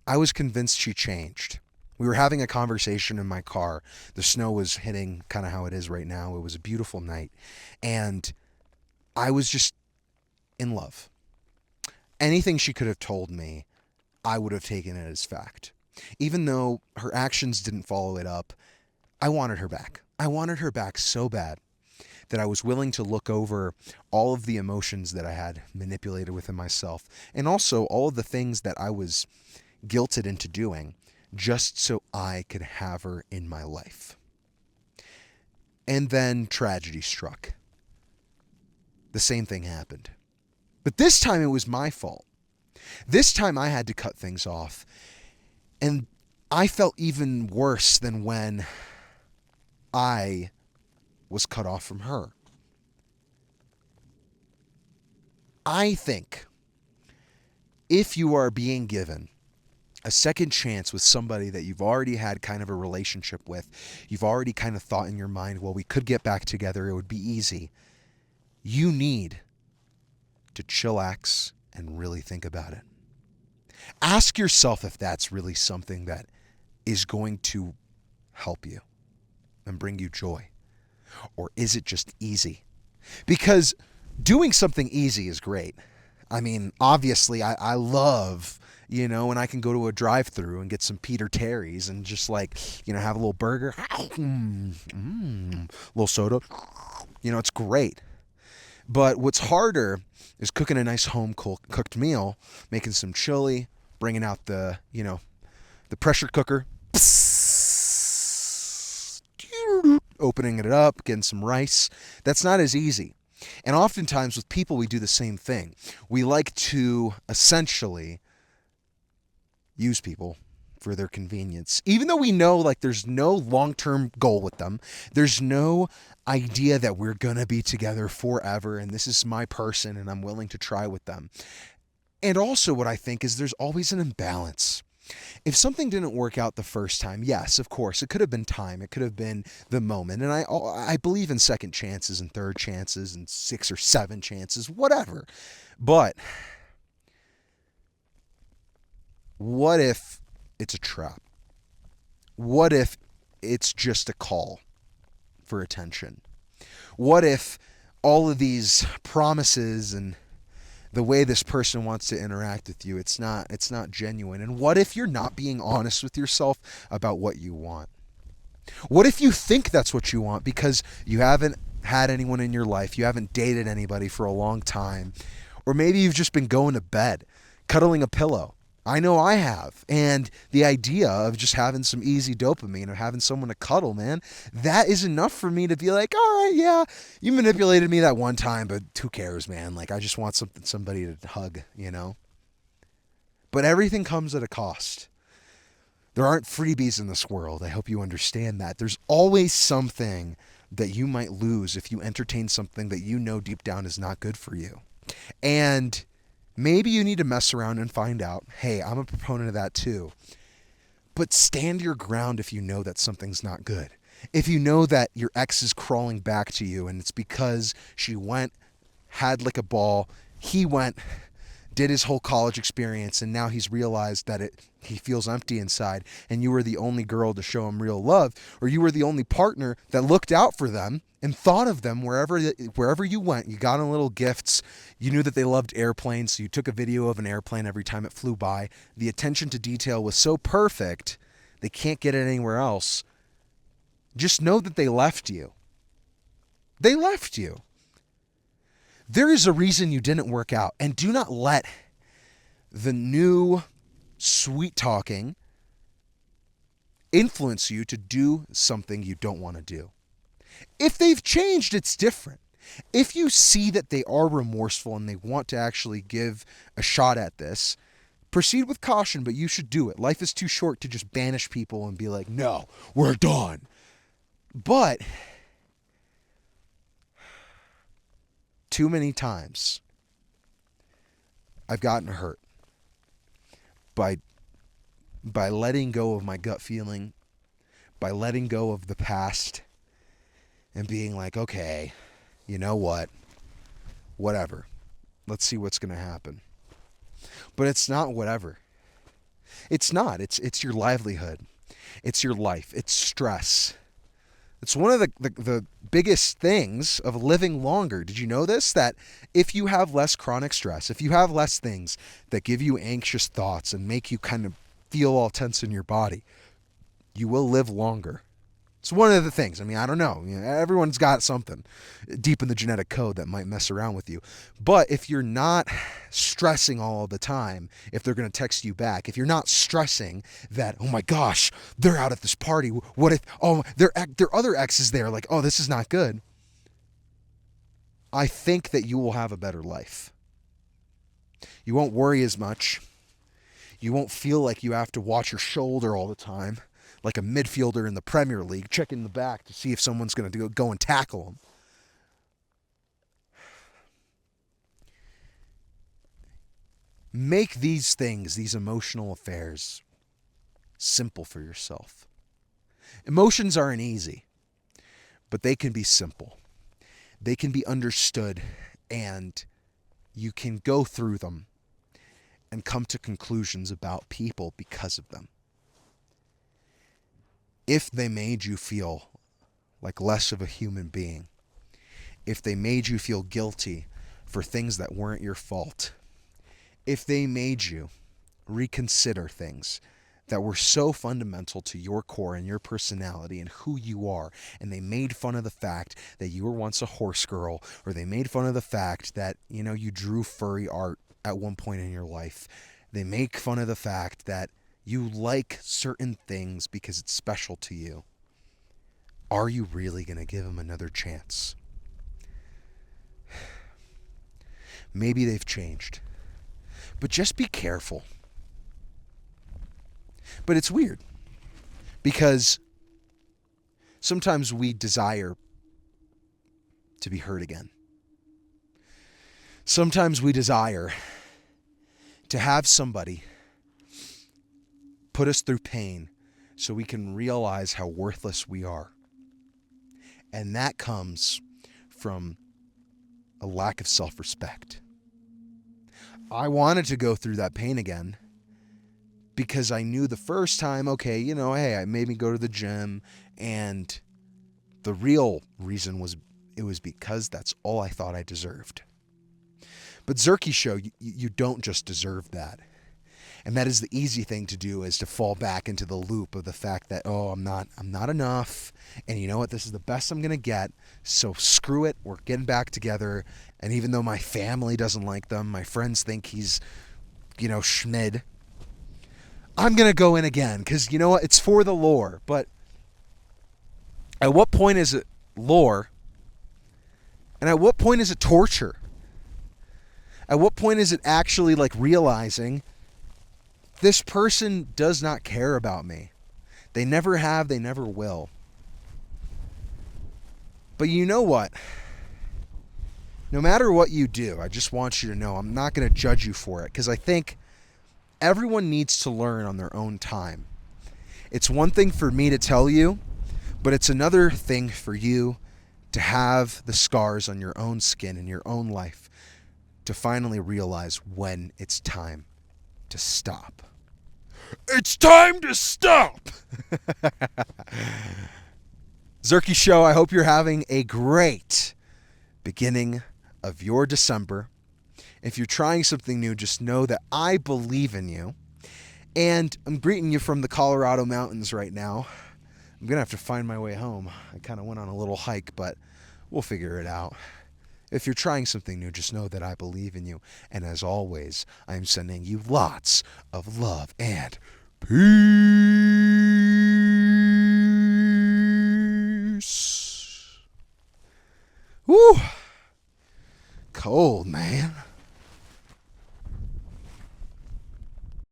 I was convinced she changed. We were having a conversation in my car. The snow was hitting kind of how it is right now. It was a beautiful night. And I was just in love. Anything she could have told me, I would have taken it as fact. Even though her actions didn't follow it up, I wanted her back. I wanted her back so bad that I was willing to look over all of the emotions that I had manipulated within myself, and also all of the things that I was guilted into doing just so I could have her in my life. And then tragedy struck. The same thing happened. But this time it was my fault. This time I had to cut things off. And I felt even worse than when I was cut off from her. I think if you are being given a second chance with somebody that you've already had kind of a relationship with, you've already kind of thought in your mind, well, we could get back together, it would be easy. You need to chillax and really think about it. Ask yourself if that's really something that is going to help you and bring you joy. Or is it just easy? Because doing something easy is great. I mean, obviously, I love, when I can go to a drive-thru and get some Peter Terry's and just have a little burger, little soda. It's great. But what's harder is cooking a nice home-cooked meal, making some chili, bringing out the pressure cooker, opening it up, getting some rice. That's not as easy. And oftentimes with people, we do the same thing. We like to essentially use people for their convenience. Even though we know there's no long-term goal with them. There's no idea that we're going to be together forever and this is my person and I'm willing to try with them. And also what I think is there's always an imbalance. If something didn't work out the first time, yes, of course, it could have been time. It could have been the moment. And I believe in second chances and third chances and 6 or 7 chances, whatever. But what if it's a trap? What if it's just a call for attention? What if all of these promises and the way this person wants to interact with you, it's not genuine? And what if you're not being honest with yourself about what you want? What if you think that's what you want because you haven't had anyone in your life, you haven't dated anybody for a long time, or maybe you've just been going to bed, cuddling a pillow? I know I have. And the idea of just having some easy dopamine or having someone to cuddle, man, that is enough for me to be like, all right, yeah, you manipulated me that one time, but who cares, man? I just want somebody to hug, But everything comes at a cost. There aren't freebies in this world. I hope you understand that. There's always something that you might lose if you entertain something that you know deep down is not good for you. And maybe you need to mess around and find out, hey, I'm a proponent of that too. But stand your ground if you know that something's not good. If you know that your ex is crawling back to you and it's because she went, had a ball, he went, did his whole college experience, and now he's realized that he feels empty inside, and you were the only girl to show him real love, or you were the only partner that looked out for them and thought of them wherever you went. You got them little gifts. You knew that they loved airplanes, so you took a video of an airplane every time it flew by. The attention to detail was so perfect, they can't get it anywhere else. Just know that they left you. They left you. There is a reason you didn't work out, and do not let the new sweet talking influence you to do something you don't want to do. If they've changed, it's different. If you see that they are remorseful and they want to actually give a shot at this, proceed with caution, but you should do it. Life is too short to just banish people and be like, no, we're done. But too many times I've gotten hurt by letting go of my gut feeling, by letting go of the past and being like, okay, you know what? Whatever. Let's see what's going to happen. But it's not whatever. It's not. It's your livelihood. It's your life. It's stress. It's one of the biggest things of living longer. Did you know this? That if you have less chronic stress, if you have less things that give you anxious thoughts and make you kind of feel all tense in your body, you will live longer. It's one of the things. I mean, I don't know. Everyone's got something deep in the genetic code that might mess around with you. But if you're not stressing all the time, if they're going to text you back, if you're not stressing that, oh my gosh, they're out at this party. What if, oh, their other ex is there? Like, oh, this is not good. I think that you will have a better life. You won't worry as much. You won't feel like you have to watch your shoulder all the time, like a midfielder in the Premier League, checking the back to see if someone's going to go and tackle him. Make these things, these emotional affairs, simple for yourself. Emotions aren't easy, but they can be simple. They can be understood, and you can go through them and come to conclusions about people because of them. If they made you feel like less of a human being, if they made you feel guilty for things that weren't your fault, if they made you reconsider things that were so fundamental to your core and your personality and who you are, and they made fun of the fact that you were once a horse girl, or they made fun of the fact that, you drew furry art at one point in your life, they make fun of the fact that you like certain things because it's special to you, are you really going to give them another chance? Maybe they've changed, but just be careful. But it's weird because sometimes we desire to be hurt again. Sometimes we desire to have somebody put us through pain so we can realize how worthless we are. And that comes from a lack of self-respect. I wanted to go through that pain again because I knew the first time, okay, hey, I made me go to the gym, and the real reason was it was because that's all I thought I deserved. But Zerky show, you don't just deserve that. And that is the easy thing to do, is to fall back into the loop of the fact that, oh, I'm not enough. And you know what? This is the best I'm going to get. So screw it. We're getting back together. And even though my family doesn't like them, my friends think he's, schmid, I'm going to go in again because, you know what? It's for the lore. But at what point is it lore? And at what point is it torture? At what point is it actually like realizing this person does not care about me? They never have, they never will. But you know what? No matter what you do, I just want you to know I'm not going to judge you for it, because I think everyone needs to learn on their own time. It's one thing for me to tell you, but it's another thing for you to have the scars on your own skin in your own life to finally realize when it's time to stop. It's time to stop! Zerky Show, I hope you're having a great beginning of your December. If you're trying something new, just know that I believe in you. And I'm greeting you from the Colorado mountains right now. I'm going to have to find my way home. I kind of went on a little hike, but we'll figure it out. If you're trying something new, just know that I believe in you. And as always, I'm sending you lots of love and peace. Woo! Cold, man.